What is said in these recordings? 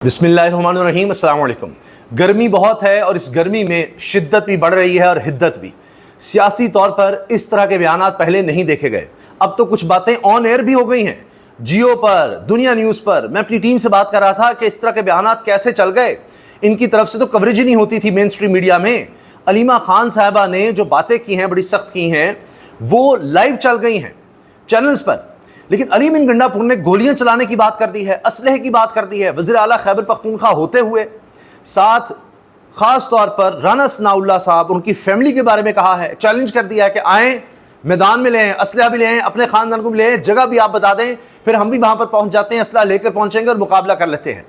बिस्मिल्लाहिर्रहमानिर्रहीम, अस्सलाम वालेकुम। गर्मी बहुत है और इस गर्मी में शिद्दत भी बढ़ रही है और हिद्दत भी। सियासी तौर पर इस तरह के बयानात पहले नहीं देखे गए। अब तो कुछ बातें ऑन एयर भी हो गई हैं, जियो पर, दुनिया न्यूज़ पर। मैं अपनी टीम से बात कर रहा था कि इस तरह के बयानात कैसे चल गए। इनकी तरफ से तो कवरेज ही नहीं होती थी मेन स्ट्रीम मीडिया में। अलीमा खान साहिबा ने जो बातें की हैं, बड़ी सख्त की हैं, वो लाइव चल गई हैं चैनल्स पर। लेकिन अली बिन गंडापुर ने गोलियां चलाने की बात कर दी है, असलहे की बात कर दी है, वज़ीर आला खैबर पख्तूनख्वा होते हुए। साथ खास तौर पर राना सनाउल्लाह साहब, उनकी फैमिली के बारे में कहा है, चैलेंज कर दिया है कि आएँ मैदान में लें, असलहा भी लें, अपने ख़ानदान को भी लें, जगह भी आप बता दें, फिर हम भी वहाँ पर पहुँच जाते हैं, असलहा लेकर पहुँचेंगे और मुकाबला कर लेते हैं।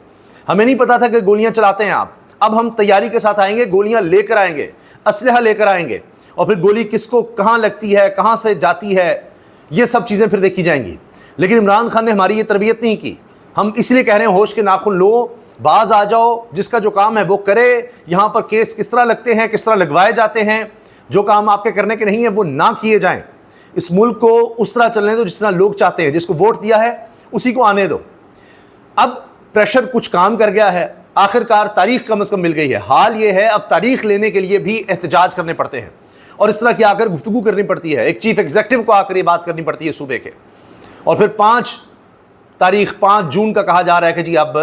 हमें नहीं पता था कि गोलियाँ चलाते हैं आप। अब हम तैयारी के साथ आएंगे, गोलियाँ लेकर आएंगे, असलहा लेकर आएंगे, और फिर गोली किसको कहाँ लगती है, कहाँ से जाती है, ये सब चीज़ें फिर देखी जाएंगी। लेकिन इमरान खान ने हमारी ये तरबियत नहीं की। हम इसलिए कह रहे हैं होश के नाखून लो, बाज आ जाओ, जिसका जो काम है वो करे। यहाँ पर केस किस तरह लगते हैं, किस तरह लगवाए जाते हैं, जो काम आपके करने के नहीं है वो ना किए जाएं। इस मुल्क को उस तरह चलने दो जिस तरह लोग चाहते हैं, जिसको वोट दिया है उसी को आने दो। अब प्रेशर कुछ काम कर गया है, आखिरकार तारीख कम से कम मिल गई है। हाल ये है अब तारीख लेने के लिए भी एहतजाज करने पड़ते हैं और इस तरह की आकर गुफ्तगू करनी पड़ती है। एक चीफ एग्जीक्यूटिव को आकर ये बात करनी पड़ती है सूबे के। और फिर 5 जून का कहा जा रहा है कि जी अब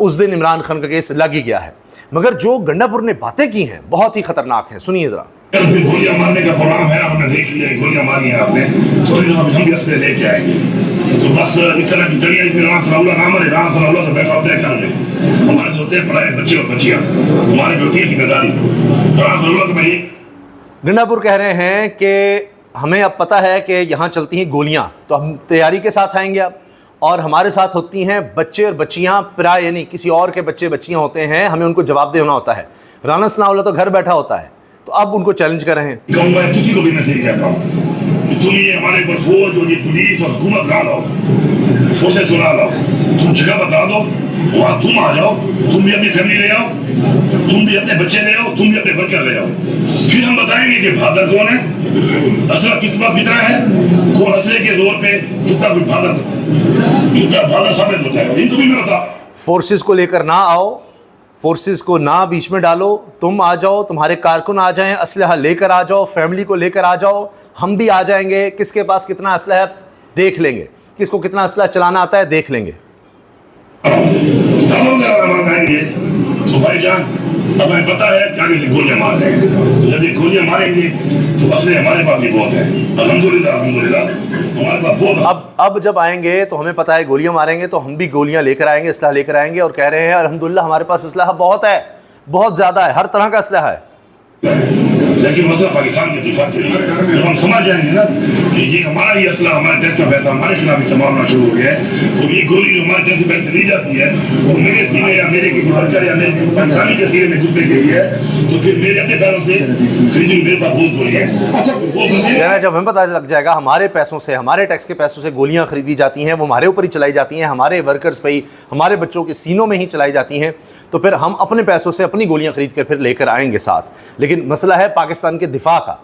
उस दिन इमरान खान का केस लग ही गया है। मगर जो गंडापुर ने बातें की हैं बहुत ही खतरनाक है, सुनिए जरा। गोलियां मारने का प्रोग्राम है, आपने देख लिया, गोलियां मारी हैं आपने, थोड़ी देर हम भी असले लेके आएंगे। तो बस इस तरह की जरिया इसमें राना सनाउल्लाह नाम है, राना सनाउल्लाह का बैकअप तय कर ले। हमारे जो होते हैं पढ़ाए बच्चे और बच्चियां, हमारे जो होती है जिम्मेदारी राना सनाउल्लाह को। मैं गंडापुर कह रहे हैं कि हमें अब पता है कि यहाँ चलती हैं गोलियाँ, तो हम तैयारी के साथ आएंगे अब, और हमारे साथ होती हैं बच्चे और बच्चियाँ, प्राय यानी किसी और के बच्चे बच्चियाँ होते हैं, हमें उनको जवाब देना होता है। राना सनाउल्लाह तो घर बैठा होता है, तो अब उनको चैलेंज कर रहे हैं। किसी को भी मैं सही कहता हूँ कि तुम ये हमारे ऊपर फौज और ये पुलिस और हुकूमत ला लो, फोर्सेस ला लो, तुम जगह बता दो, वहाँ तुम आ जाओ, तुम भी अपनी फैमिली ले आओ, तुम भी अपने बच्चे ले आओ, तुम भी अपने वर्कर ले आओ। फिर हम बताएंगे कि फादर कौन है, असला किस बात कितना है, कौन असले के जोर पे कितना फादर साबित होता है, इनको भी मैं बता। फोर्सेस को लेकर ना आओ, फोर्सेस को ना बीच में डालो, तुम आ जाओ, तुम्हारे कारकुन आ जाएं, असलहा लेकर आ जाओ, फैमिली को लेकर आ जाओ, हम भी आ जाएंगे, किसके पास कितना असलहा है देख लेंगे, किसको कितना असलहा चलाना आता है देख लेंगे। तो भाईजान अब हमें पता है कि आगे से गोलियां मार रहे हैं, तो जब ये गोलियां मारेंगे तो असले हमारे पास भी बहुत है, अल्हम्दुलिल्लाह अल्हम्दुलिल्लाह हमारे पास बहुत। अब जब आएंगे तो हमें पता है गोलियां मारेंगे, तो हम भी गोलियां लेकर आएंगे, असलहा लेकर आएंगे, और कह रहे हैं अल्हम्दुलिल्लाह हमारे पास असलहा बहुत है, बहुत ज़्यादा है, हर तरह का असलहा है। लेकिन मसला पाकिस्तान के दिफा के लिए जब हम समझ जाएंगे ना कि ये हमारा ही असला, हमारे देश का पैसा हमारे खिलाफ ही संभालना शुरू हो गया है, और ये गोली जो हमारे देश से पैसे ली जाती है वो मेरे सीने या मेरे किसी वर्कर या मेरे पाकिस्तानी के सीने में घुसने के लिए, तो फिर मेरे अपने पैरों से खरीदी मेरे पास बहुत गोली है। अच्छा वो जब हमें पता लग जाएगा हमारे पैसों से, हमारे टैक्स के पैसों से गोलियां खरीदी जाती हैं, वो हमारे ऊपर ही चलाई जाती हैं, हमारे वर्कर्स पे ही, हमारे बच्चों के सीनों में ही चलाई जाती हैं, तो फिर हम अपने पैसों से अपनी गोलियां खरीद कर फिर लेकर आएंगे साथ। लेकिन मसला है पाकिस्तान के दिफा का।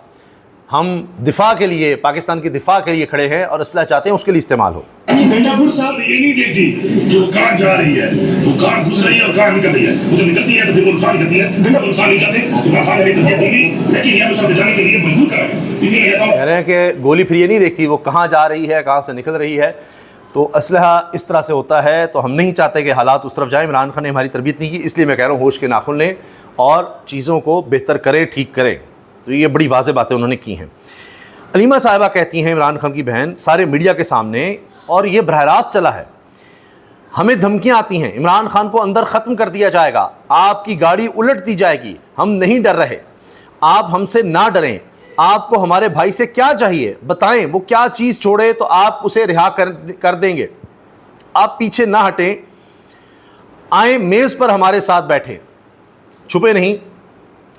हम दिफा के लिए, पाकिस्तान की दिफा के लिए खड़े हैं और असला चाहते हैं उसके लिए इस्तेमाल हो। गंडापुर साहब ये नहीं देखती कि वो कहाँ जा रही है, वो कहाँ घुस रही है और कहाँ निकल रही है। वो जब निकलती है तो फिर वो नुकसान निकलती है, गंडापुर नुकसान नहीं चाहते तो मैं खाने की तरबियत देगी, लेकिन यहाँ पर जाने के लिए मजबूर कराएं। इसलिए कह रहे हैं कि गोली फिर ये नहीं देखती वो कहाँ जा रही है, कहाँ से निकल रही है। तो असलहा इस तरह से होता है, तो हम नहीं चाहते कि हालात उस तरफ जाएं। इमरान खान ने हमारी तरबियत नहीं की, इसलिए मैं कह रहा हूँ होश के नाखुन लें और चीज़ों को बेहतर करें, ठीक करें। तो ये बड़ी वाज़ेह बातें उन्होंने की हैं। अलीमा साहिबा कहती हैं, इमरान खान की बहन, सारे मीडिया के सामने, और ये बरह रास्त चला है, हमें धमकियाँ आती हैं, इमरान खान को अंदर ख़त्म कर दिया जाएगा, आपकी गाड़ी उलट दी जाएगी, हम नहीं डर रहे, आप हमसे ना डरें, आपको हमारे भाई से क्या चाहिए बताएं, वो क्या चीज़ छोड़े तो आप उसे रिहा कर देंगे, आप पीछे ना हटें, आए मेज़ पर हमारे साथ बैठे, छुपे नहीं,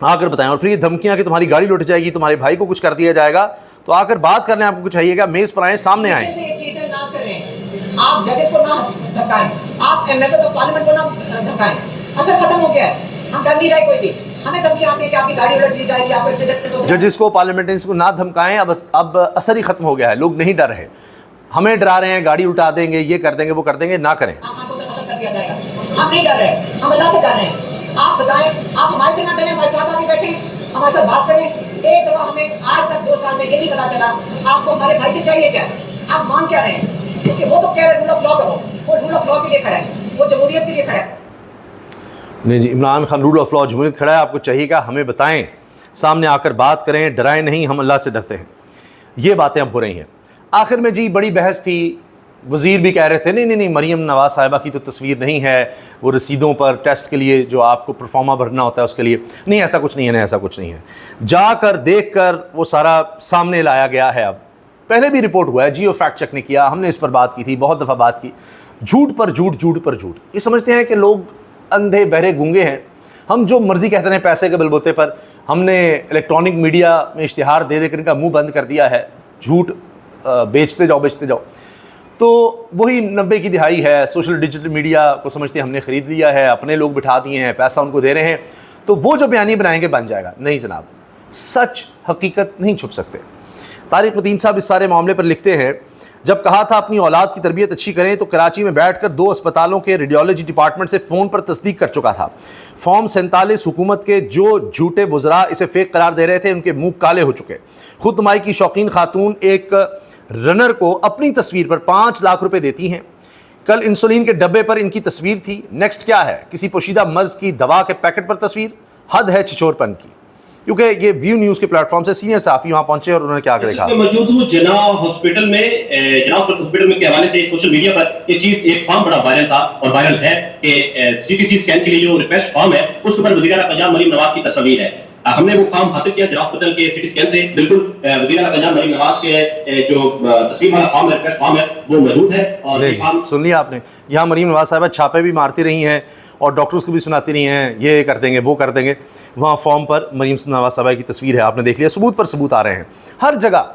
आकर बताएं। और फिर ये धमकियां कि तुम्हारी गाड़ी लुट जाएगी, तुम्हारे भाई को कुछ कर दिया जाएगा, तो आकर बात करने आपको कुछ चाहिएगा, मेज़ पर आए, सामने आए। आप जजेस को ना धमकाएं, आप मेंबर्स ऑफ पार्लियामेंट को ना धमकाएं, असर खत्म हो गया है, हम कर नहीं रहे कोई भी। हमें धमकी आती है कि आपकी गाड़ी उलट दी जाएगी, आपको एक्सीडेंट हो। जजेस को, पार्लियामेंटेरियंस को ना धमकाएं, अब असर ही खत्म हो गया है, लोग नहीं डर रहे, हमें डरा रहे हैं, गाड़ी उल्टा देंगे, ये कर देंगे, वो कर देंगे, ना करें। आपको तो खत्म कर दिया जाएगा। हम नहीं डर रहे, हम अल्लाह से डर रहे हैं। आप बताएं, आप हमारे से ना डरें, हमारे साथ आके बैठे, हमारे साथ बात करें। एक दफा हमें आज तक 2 साल में ये नहीं पता चला आपको हमारे भाई से चाहिए क्या, आप मांग क्या रहे हैं। उसके वो तो कह रहे रूल ऑफ लॉ करो, वो रूल ऑफ लॉ के लिए खड़ा है, वो जमहूरियत के लिए खड़ा है। नहीं जी, Imran Khan rule of law जमहूरियत खड़ा है, आपको चाहिए क्या हमें बताएं, सामने आकर बात करें, डराएं नहीं, हम अल्लाह से डरते हैं। ये बातें अब हो रही हैं। आखिर में जी बड़ी बहस थी, वज़ीर भी कह रहे थे नहीं नहीं नहीं मरीम नवाज़ साहिबा की तो तस्वीर नहीं है, वो रसीदों पर टेस्ट के लिए जो आपको परफॉर्मा भरना होता है उसके लिए, नहीं ऐसा कुछ नहीं है, नहीं ऐसा कुछ नहीं है। जाकर देख कर वो सारा सामने लाया गया है। अब पहले भी रिपोर्ट हुआ है, जियो फैक्ट चेक ने किया, हमने इस पर बात की थी, बहुत दफ़ा बात की। झूठ पर झूठ, झूठ पर झूठ। ये समझते हैं कि लोग अंधे बहरे गूंगे हैं, हम जो मर्जी कहते हैं पैसे के बलबूते पर। हमने इलेक्ट्रॉनिक मीडिया में इश्तिहार दे देकर इनका मुंह बंद कर दिया है, झूठ बेचते जाओ बेचते जाओ। तो वही 90 की दिहाई है, सोशल डिजिटल मीडिया को समझते हैं हमने ख़रीद लिया है, अपने लोग बिठा दिए हैं, पैसा उनको दे रहे हैं, तो वो जो बयानी बनाएंगे बन जाएगा। नहीं जनाब, सच हकीकत नहीं छुप सकते। तारिक मतीन साहब इस सारे मामले पर लिखते हैं, जब कहा था अपनी औलाद की तरबियत अच्छी करें तो कराची में बैठकर 2 अस्पतालों के रेडियोलॉजी डिपार्टमेंट से फ़ोन पर तस्दीक कर चुका था। फॉर्म 47 हुकूमत के जो झूठे वुज़रा इसे फेक करार दे रहे थे, उनके मुंह काले हो चुके। खुद नुमाई की शौकीन खातून एक रनर को अपनी तस्वीर पर 5 लाख रुपए देती हैं। कल इंसुलिन के डब्बे पर इनकी तस्वीर थी। नेक्स्ट क्या है, किसी पोशीदा मर्ज की दवा के पैकेट पर तस्वीर। हद है छिछोरपन की। क्योंकि ये व्यू न्यूज़ के प्लेटफॉर्म से सीनियर साफी वहां पहुंचे और उन्होंने क्या देखा। मौजूद हूँ जना हॉस्पिटल में के हवाले से सोशल मीडिया पर एक फॉर्म बड़ा वायरल था और वायरल है कि सीटीसी स्कैन के लिए जो रिक्वेस्ट फॉर्म है उसके ऊपर वज़ीर आला पंजाब मरीम नवाज की तस्वीर है। हमने वो फॉर्म हासिल किया जना हॉस्पिटल के सिटी स्कैन से। बिल्कुल वज़ीर आला पंजाब मरीम नवाज के जो तस्वीर वाला फॉर्म है, रिक्वेस्ट फॉर्म है, वो मौजूद है। और सुन लिया आपने, यहाँ मरीम नवाज साहिबा छापे भी मारती रही हैं और डॉक्टर्स को भी सुनाती रही हैं, ये कर देंगे वो कर देंगे। वहाँ फॉर्म पर मरीम नवाज साहिबा की तस्वीर है, आपने देख लिया। सबूत पर सबूत आ रहे हैं हर जगह,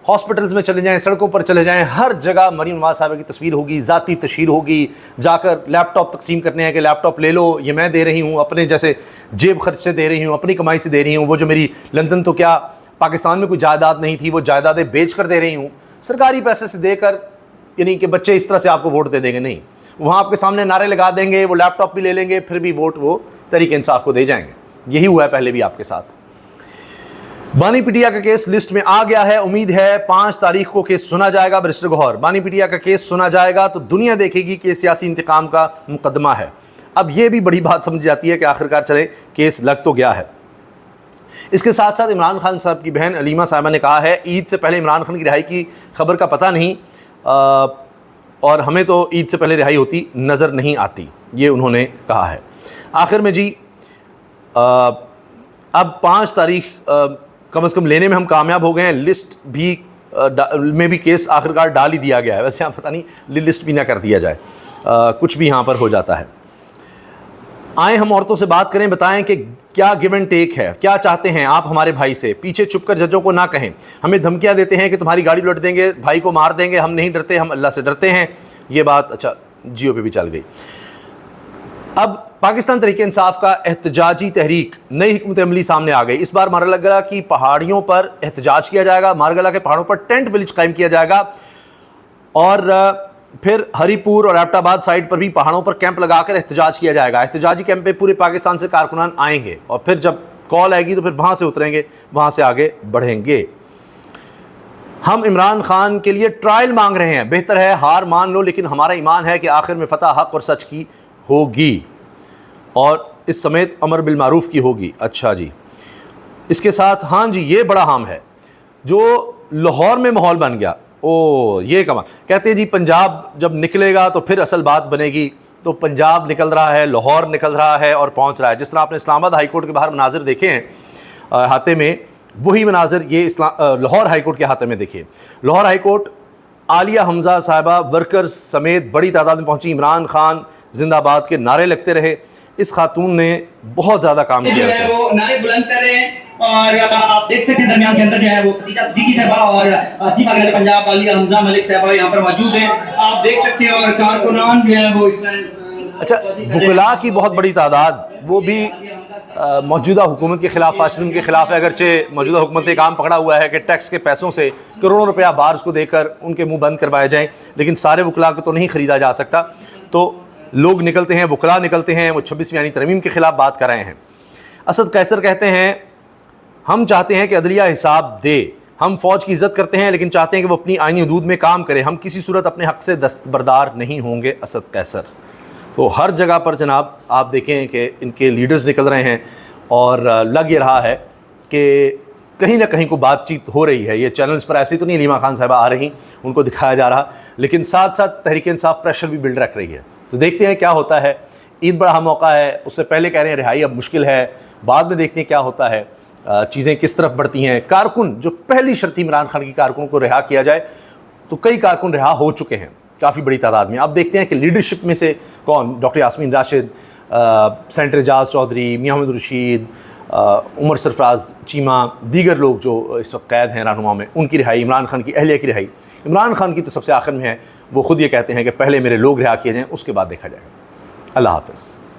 हॉस्पिटल्स में चले जाएं, सड़कों पर चले जाएं, हर जगह मरीम नवाज साहिबा की तस्वीर होगी, ज़ाती तशहीर होगी। जाकर लैपटॉप तकसीम करने हैं कि लैपटॉप ले लो, ये मैं दे रही हूँ, अपने जैसे जेब खर्च से दे रही हूँ, अपनी कमाई से दे रही हूँ। वो जो मेरी लंदन तो क्या पाकिस्तान में कोई जायदाद नहीं थी, वो जायदादें बेच कर दे रही हूँ सरकारी पैसे से देकर। यानी कि बच्चे इस तरह से आपको वोट दे देंगे, नहीं, वहाँ आपके सामने नारे लगा देंगे, वो लैपटॉप भी ले लेंगे, फिर भी वोट वो तहरीक इंसाफ को दे जाएंगे। यही हुआ है पहले भी आपके साथ। बानी पिटिया का केस लिस्ट में आ गया है। उम्मीद है 5 तारीख को केस सुना जाएगा। बैरिस्टर गौहर, बानी पिटिया का केस सुना जाएगा तो दुनिया देखेगी कि सियासी इंतकाम का मुकदमा है। अब यह भी बड़ी बात समझ जाती है कि आखिरकार चले केस लग तो गया है। इसके साथ साथ इमरान खान साहब की बहन अलीमा साहिबा ने कहा है ईद से पहले इमरान खान की रिहाई की खबर का पता नहीं, और हमें तो ईद से पहले रिहाई होती नज़र नहीं आती, ये उन्होंने कहा है। आखिर में जी अब 5 तारीख कम से कम लेने में हम कामयाब हो गए हैं। लिस्ट भी में भी केस आखिरकार डाल ही दिया गया है। वैसे यहाँ पता नहीं लिस्ट भी ना कर दिया जाए, कुछ भी यहाँ पर हो जाता है। आए हम औरतों से बात करें, बताएं कि क्या गिव एंड टेक है, क्या चाहते हैं आप हमारे भाई से। पीछे छुपकर जजों को ना कहें, हमें धमकियां देते हैं कि तुम्हारी गाड़ी उलट देंगे, भाई को मार देंगे। हम नहीं डरते, हम अल्लाह से डरते हैं। ये बात अच्छा जियो पे भी चल गई। अब पाकिस्तान तहरीक इंसाफ का एहतजाजी तहरीक, नई हिकमत अमली सामने आ गई। इस बार मारगला की पहाड़ियों पर एहतजाज किया जाएगा, मारगला के पहाड़ों पर टेंट विलेज कायम किया जाएगा और फिर हरीपुर और एबटाबाद साइड पर भी पहाड़ों पर कैंप लगाकर एहतजाज किया जाएगा। एहतजाजी कैंप पे पूरे पाकिस्तान से कारकुनान आएंगे और फिर जब कॉल आएगी तो फिर वहाँ से उतरेंगे, वहाँ से आगे बढ़ेंगे। हम इमरान खान के लिए ट्रायल मांग रहे हैं, बेहतर है हार मान लो, लेकिन हमारा ईमान है कि आखिर में फतह हक और सच की होगी और इस समेत अमर बिल मारूफ की होगी। अच्छा जी, इसके साथ हाँ जी, ये बड़ा हाम है जो लाहौर में माहौल बन गया। ओ ये कमा कहते हैं जी, पंजाब जब निकलेगा तो फिर असल बात बनेगी। तो पंजाब निकल रहा है, लाहौर निकल रहा है और पहुंच रहा है। जिस तरह आपने इस्लामाबाद हाईकोर्ट के बाहर मनाजिर देखे हैं हाथे में, वही मनाजिर ये लाहौर हाईकोर्ट के हाथे में देखिए। लाहौर हाईकोर्ट आलिया हमजा साहिबा वर्कर्स समेत बड़ी तादाद में पहुंची। इमरान खान जिंदाबाद के नारे लगते रहे। इस खातून ने बहुत ज़्यादा काम किया है, वो नारे बुलंद कर रहे हैं और आप देख सकते हैं दरमियान के अंदर जो है वो खदीजा सिद्दीकी साहबा और चीफ अगले पंजाब आलिया हमजा मलिक साहबा यहाँ पर मौजूद हैं, आप देख सकते हैं। और कारकुनान जो है वो अच्छा वकला की बहुत बड़ी तादाद, वो भी मौजूदा हुकूमत के खिलाफ, फाशिज्म के खिलाफ है। अगरचे मौजूदा हुकूमत ने काम पकड़ा हुआ है कि टैक्स के पैसों से करोड़ों रुपया बार्स को देकर उनके मुंह बंद करवाए जाएं, लेकिन सारे वकला को तो नहीं ख़रीदा जा सकता। तो लोग निकलते हैं, वकला निकलते हैं, वो 26वीं यानी तरमीम के ख़िलाफ़ बात कर रहे हैं। असद कैसर कहते हैं हम चाहते हैं कि अदलिया हिसाब दे, हम फ़ौज की इज़्ज़त करते हैं लेकिन चाहते हैं कि वो अपनी आईनी हदूद में काम करे, हम किसी सूरत अपने हक़ से दस्तबरदार नहीं होंगे। असद कैसर तो हर जगह पर जनाब आप देखें कि इनके लीडर्स निकल रहे हैं और लग ये रहा है कि कहीं ना कहीं को बातचीत हो रही है। ये चैनल्स पर ऐसे तो नहीं लीमा खान साहिबा आ रही, उनको दिखाया जा रहा, लेकिन साथ साथ तहरीक इंसाफ प्रेशर भी बिल्ड रख रही है। तो देखते हैं क्या होता है। ईद बड़ा मौका है, उससे पहले कह रहे हैं रिहाई अब मुश्किल है, बाद में देखते हैं क्या होता है, चीज़ें किस तरफ बढ़ती हैं। कारकुन जो पहली शर्त थी इमरान खान की कारकुनों को रिहा किया जाए, तो कई कारकुन रिहा हो चुके हैं काफ़ी बड़ी तादाद में। अब देखते हैं कि लीडरशिप में से कौन, डॉक्टर यास्मीन राशिद, सेनेटर एजाज चौधरी, मियां मोहम्मद रशीद, उमर सरफराज चीमा, दीगर लोग जो इस वक्त कैद हैं रहनुमा में, उनकी रिहाई, इमरान खान की अहलिया की रिहाई। इमरान खान की तो सबसे आखिर में है, वो खुद ये कहते हैं कि पहले मेरे लोग रिहा किए जाएँ, उसके बाद देखा जाएगा। अल्लाह हाफ़िज़।